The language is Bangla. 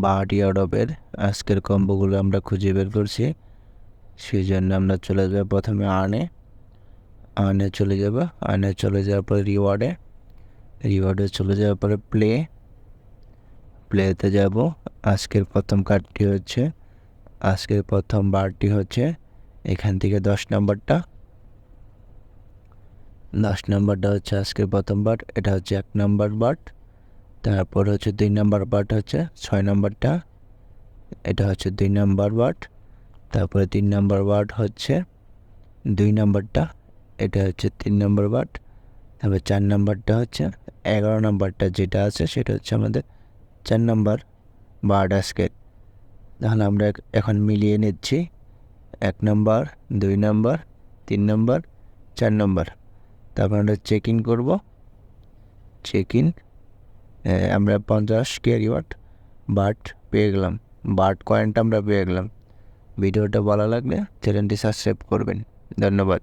বাহাটি আরবের আজকের কম্বোগুলো আমরা খুঁজে বের করছি। সেই জন্য আমরা চলে যাব প্রথমে আর্নে চলে যাব। আর্নে চলে যাওয়ার পরে রিওয়ার্ডে চলে যাওয়ার পরে প্লেতে যাব। আজকের প্রথম কার্ডটি হচ্ছে, আজকের প্রথম বারটি হচ্ছে এখান থেকে 10 নম্বরটা হচ্ছে আজকের প্রথম বার। এটা হচ্ছে 1 নম্বর বার। তারপর হচ্ছে 2 নম্বর বার হচ্ছে 6 নম্বরটা, এটা হচ্ছে 2 নম্বর বার। তারপরে 3 নম্বর বার হচ্ছে 2 নম্বরটা, এটা হচ্ছে 3 নম্বর বার। তারপরে 4 নম্বরটা হচ্ছে 11 নম্বরটা যেটা আছে সেটা হচ্ছে আমাদের 4 নম্বর বার আজকের। তাহলে আমরা এখন মিলিয়ে নিচ্ছি 1 নম্বর, 2 নম্বর, 3 নম্বর, 4 নম্বর। তারপর আমরা চেক ইন করবো। আমরা 50 ক্যারি বাট পেয়ে গেলাম, বাট কয়েনটা আমরা পেয়ে গেলাম। ভিডিওটা ভালো লাগলে চ্যানেলটি সাবস্ক্রাইব করবেন। ধন্যবাদ।